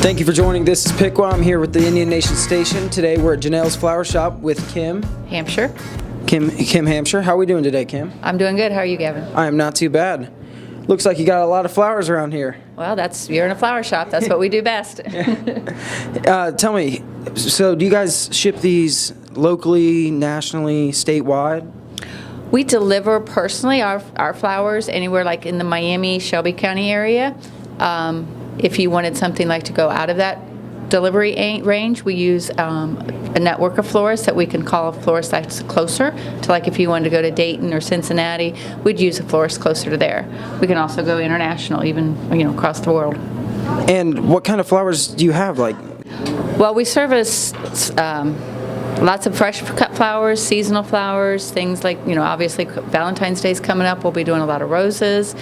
Thank you for joining. This is Piqua. I'm here with the Indian Nation Station. Today we're at Janelle's Flower Shop with Kim. Hampshire. Kim Hampshire. How are we doing today, Kim? I'm doing good. How are you, Gavin? I am not too bad. Looks like you got a lot of flowers around here. Well, you're in a flower shop. That's what we do best. Tell me, so do you guys ship these locally, nationally, statewide? We deliver personally our flowers anywhere like in the Miami, Shelby County area. If you wanted something like to go out of that delivery range, we use a network of florists that we can call a florist that's closer to, like if you wanted to go to Dayton or Cincinnati, we'd use a florist closer to there. We can also go international, even across the world. And what kind of flowers do you have? Well, we service lots of fresh cut flowers, seasonal flowers, things like, obviously Valentine's Day's coming up. We'll be doing a lot of roses.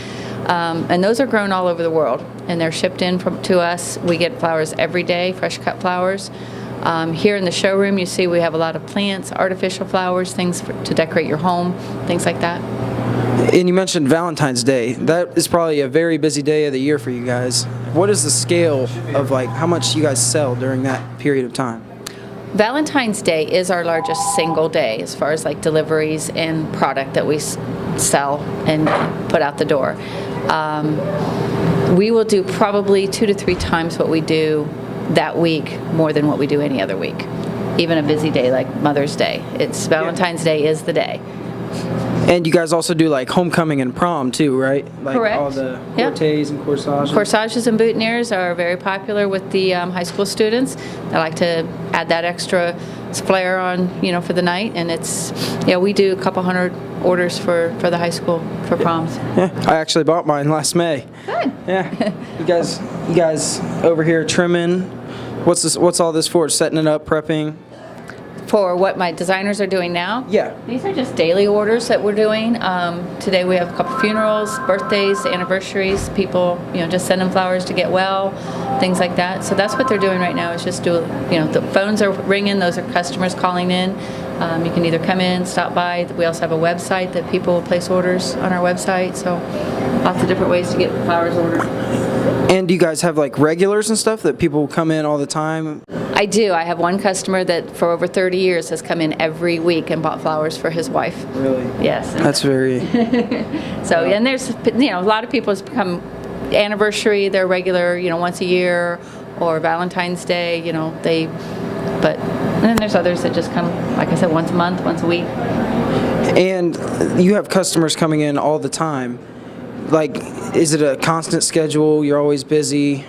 And those are grown all over the world, and they're shipped in to us. We get flowers every day, fresh cut flowers. Here in the showroom, you see we have a lot of plants, artificial flowers, things to decorate your home, things like that. And you mentioned Valentine's Day. That is probably a very busy day of the year for you guys. What is the scale of how much you guys sell during that period of time? Valentine's Day is our largest single day as far as deliveries and product that we sell and put out the door. We will do probably 2 to 3 times what we do that week more than what we do any other week. Even a busy day like Mother's Day. Valentine's Day is the day. And you guys also do homecoming and prom too, right? Correct. All the cortées and corsages. Corsages and boutonnieres are very popular with the high school students. They like to add that extra flair on, for the night. And we do a couple hundred orders for the high school for proms. Yeah, I actually bought mine last May. Good. Yeah. You guys over here trimming. What's all this for? Setting it up, prepping? For what my designers are doing now? Yeah. These are just daily orders that we're doing. Today we have a couple funerals, birthdays, anniversaries, people, just send them flowers to get well, things like that. So that's what they're doing right now is just the phones are ringing, those are customers calling in. You can either come in, stop by. We also have a website that people will place orders on our website. So lots of different ways to get flowers ordered. And do you guys have regulars and stuff that people come in all the time? I do. I have one customer that for over 30 years has come in every week and bought flowers for his wife. Really? Yes. That's very... So, and there's, a lot of people has become anniversary, they're regular, once a year, or Valentine's Day, and then there's others that just come, like I said, once a month, once a week. And you have customers coming in all the time. Is it a constant schedule? You're always busy?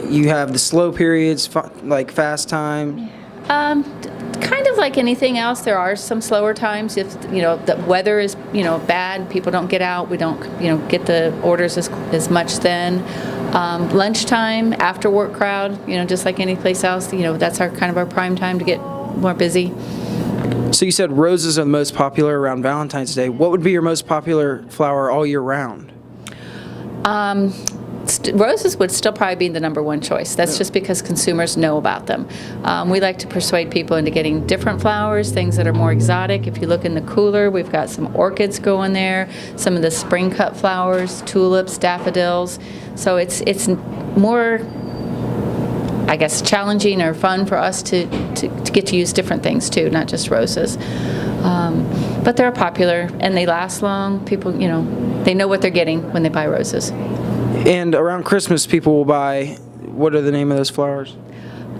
You have the slow periods, fast time? Kind of like anything else, there are some slower times. If the weather is bad, people don't get out. We don't get the orders as much then. Lunchtime, after work crowd, just like any place else. That's our kind of our prime time to get more busy. So you said roses are the most popular around Valentine's Day. What would be your most popular flower all year round? Roses would still probably be the number one choice. That's just because consumers know about them. We like to persuade people into getting different flowers, things that are more exotic. If you look in the cooler, we've got some orchids going there, some of the spring cut flowers, tulips, daffodils. So it's more, I guess, challenging or fun for us to get to use different things too, not just roses. But they're popular and they last long. People, they know what they're getting when they buy roses. And around Christmas, people will buy, what are the name of those flowers?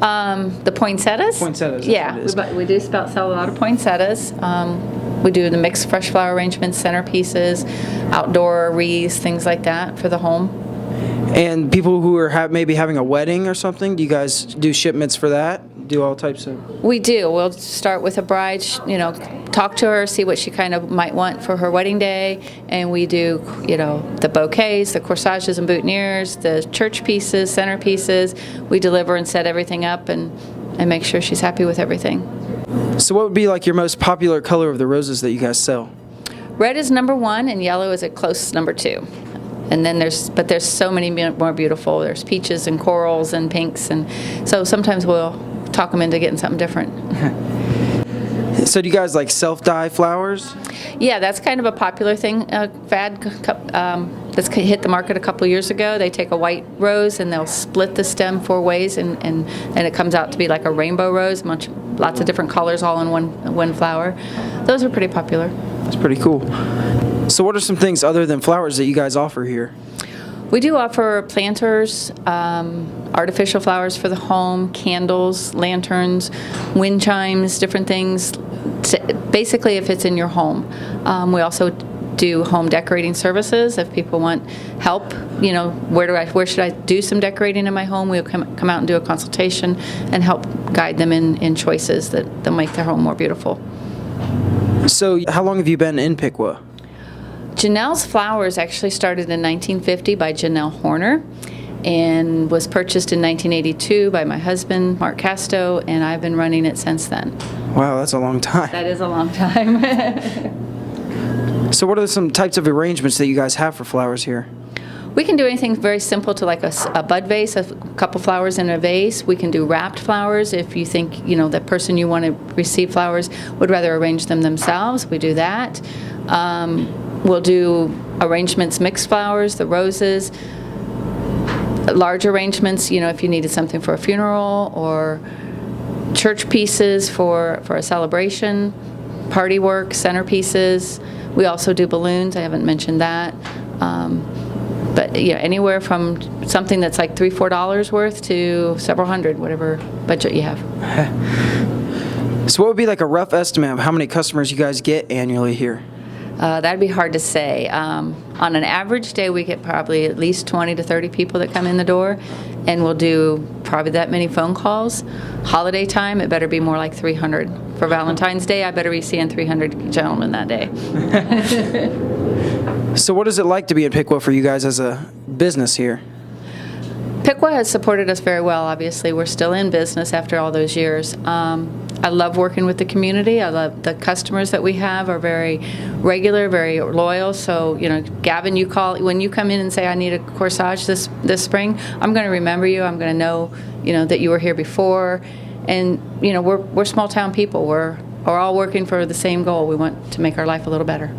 The poinsettias? Poinsettias. Yeah, we do sell a lot of poinsettias. We do the mixed fresh flower arrangements, centerpieces, outdoor wreaths, things like that for the home. And people who are maybe having a wedding or something, do you guys do shipments for that? Do all types of... We do. We'll start with a bride, talk to her, see what she kind of might want for her wedding day, and we do, the bouquets, the corsages and boutonnieres, the church pieces, centerpieces. We deliver and set everything up and make sure she's happy with everything. So what would be your most popular color of the roses that you guys sell? Red is number 1 and yellow is a close number 2. And then there's so many more beautiful. There's peaches and corals and pinks, and so sometimes we'll talk them into getting something different. So do you guys self-dye flowers? Yeah, that's kind of a popular thing, fad that's hit the market a couple years ago. They take a white rose and they'll split the stem 4 ways, and it comes out to be like a rainbow rose, lots of different colors all in one flower. Those are pretty popular. That's pretty cool. So what are some things other than flowers that you guys offer here? We do offer planters, artificial flowers for the home, candles, lanterns, wind chimes, different things. Basically, if it's in your home. We also do home decorating services. If people want help, where should I do some decorating in my home? We'll come out and do a consultation and help guide them in choices that'll make their home more beautiful. So how long have you been in Piqua? Janelle's Flowers actually started in 1950 by Janelle Horner and was purchased in 1982 by my husband, Mark Casto, and I've been running it since then. Wow, that's a long time. That is a long time. So what are some types of arrangements that you guys have for flowers here? We can do anything very simple to like a bud vase, a couple flowers in a vase. We can do wrapped flowers if you think, the person you want to receive flowers would rather arrange them themselves. We do that. We'll do arrangements, mixed flowers, the roses, large arrangements, if you needed something for a funeral or church pieces for a celebration, party work, centerpieces. We also do balloons. I haven't mentioned that. But anywhere from something that's like $3-4 worth to several hundred, whatever budget you have. So what would be like a rough estimate of how many customers you guys get annually here? That'd be hard to say. On an average day, we get probably at least 20 to 30 people that come in the door, and we'll do probably that many phone calls. Holiday time, it better be more like 300. For Valentine's Day, I better be seeing 300 gentlemen that day. So what is it like to be in Piqua for you guys as a business here? Piqua has supported us very well, obviously. We're still in business after all those years. I love working with the community. I love the customers that we have are very regular, very loyal. So, Gavin, when you come in and say, I need a corsage this spring, I'm going to remember you. I'm going to know, that you were here before. And, we're small town people. We're all working for the same goal. We want to make our life a little better.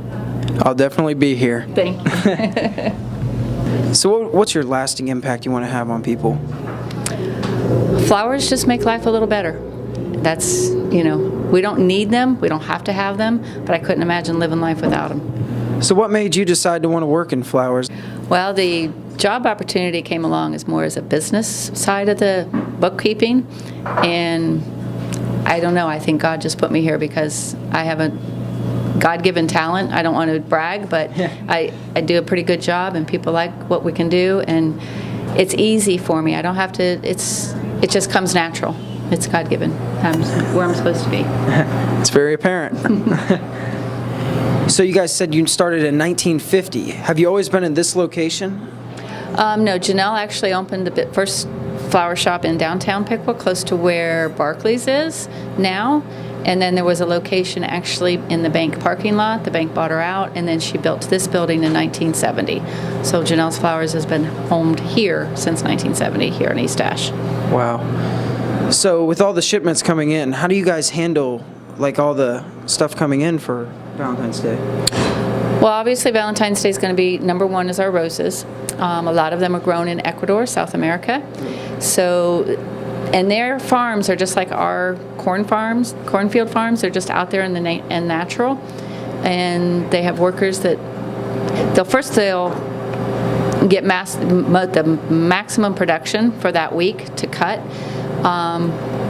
I'll definitely be here. Thank you. So what's your lasting impact you want to have on people? Flowers just make life a little better. That's, we don't need them, we don't have to have them, but I couldn't imagine living life without them. So what made you decide to want to work in flowers? Well, the job opportunity came along as more as a business side of the bookkeeping, and I don't know, I think God just put me here because I have a God-given talent. I don't want to brag, but I do a pretty good job, and people like what we can do, and it's easy for me. I don't have to, it just comes natural. It's God-given. I'm where I'm supposed to be. It's very apparent. So you guys said you started in 1950. Have you always been in this location? No, Janelle actually opened the first flower shop in downtown Piqua, close to where Barclays is now. And then there was a location actually in the bank parking lot. The bank bought her out, and then she built this building in 1970. So Janelle's Flowers has been homed here since 1970 here in East Ash. Wow. So with all the shipments coming in, how do you guys handle all the stuff coming in for Valentine's Day? Well, obviously Valentine's Day is going to be number one is our roses. A lot of them are grown in Ecuador, South America. So, and their farms are just like our cornfield farms. They're just out there in the natural, and they have workers that they'll get the maximum production for that week to cut.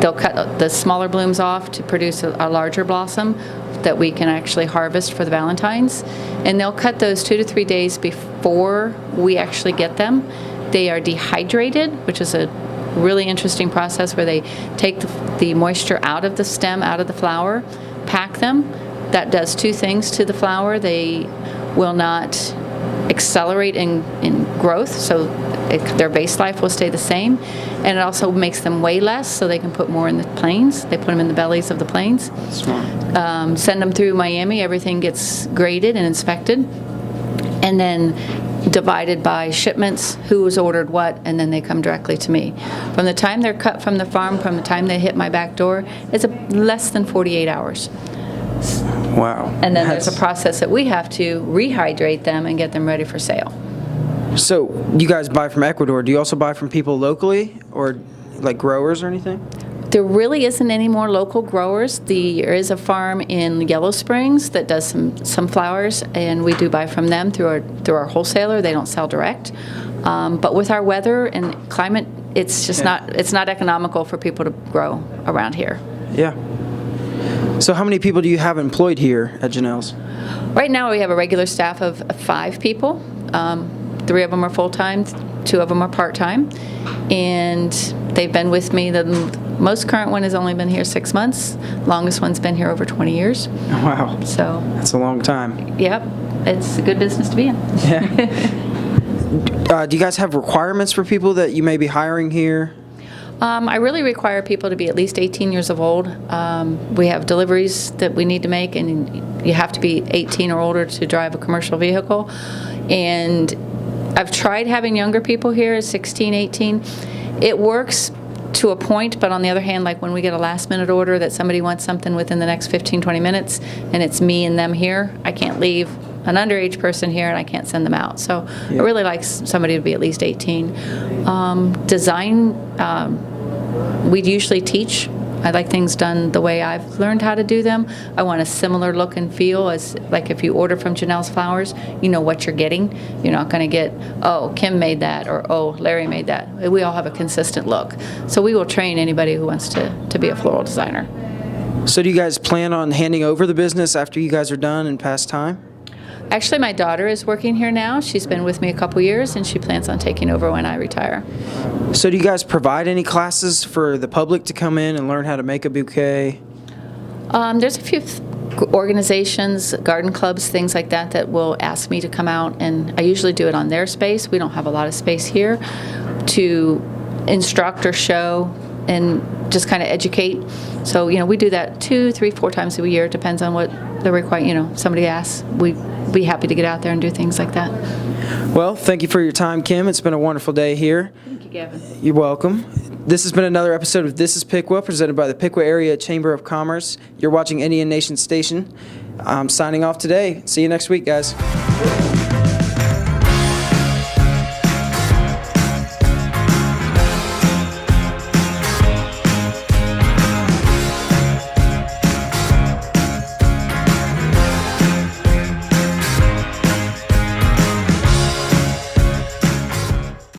They'll cut the smaller blooms off to produce a larger blossom that we can actually harvest for the Valentines. And they'll cut those 2 to 3 days before we actually get them. They are dehydrated, which is a really interesting process where they take the moisture out of the stem, out of the flower, pack them. That does 2 things to the flower. They will not accelerate in growth, so their base life will stay the same, and it also makes them weigh less, so they can put more in the planes. They put them in the bellies of the planes. Smart. Send them through Miami. Everything gets graded and inspected, and then divided by shipments, who was ordered what, and then they come directly to me. From the time they're cut from the farm, from the time they hit my back door, it's less than 48 hours. Wow. And then there's a process that we have to rehydrate them and get them ready for sale. So you guys buy from Ecuador. Do you also buy from people locally or like growers or anything? There really isn't any more local growers. There is a farm in Yellow Springs that does some flowers, and we do buy from them through our wholesaler. They don't sell direct. But with our weather and climate, it's just not economical for people to grow around here. Yeah. So how many people do you have employed here at Janelle's? Right now we have a regular staff of 5 people. 3 of them are full-time, 2 of them are part-time, and they've been with me. The most current one has only been here 6 months. Longest one's been here over 20 years. Wow. So That's a long time. Yep, it's a good business to be in. Yeah. Do you guys have requirements for people that you may be hiring here? I really require people to be at least 18 years of old. We have deliveries that we need to make, and you have to be 18 or older to drive a commercial vehicle. And I've tried having younger people here, 16, 18. It works to a point, but on the other hand, like when we get a last-minute order that somebody wants something within the next 15, 20 minutes, and it's me and them here, I can't leave an underage person here and I can't send them out. So I really like somebody to be at least 18. Design, we'd usually teach. I like things done the way I've learned how to do them. I want a similar look and feel as, like, if you order from Janelle's Flowers, you know what you're getting. You're not going to get, oh, Kim made that, or oh, Larry made that. We all have a consistent look. So we will train anybody who wants to be a floral designer. So do you guys plan on handing over the business after you guys are done and past time? Actually, my daughter is working here now. She's been with me a couple years, and she plans on taking over when I retire. So do you guys provide any classes for the public to come in and learn how to make a bouquet? There's a few organizations, garden clubs, things like that, that will ask me to come out, and I usually do it on their space. We don't have a lot of space here to instruct or show and just kind of educate. So, we do that 2, 3, 4 times a year. It depends on what the somebody asks. We'd be happy to get out there and do things like that. Well, thank you for your time, Kim. It's been a wonderful day here. Thank you, Gavin. You're welcome. This has been another episode of This is Piqua, presented by the Piqua Area Chamber of Commerce. You're watching Indian Nation Station. I'm signing off today. See you next week, guys.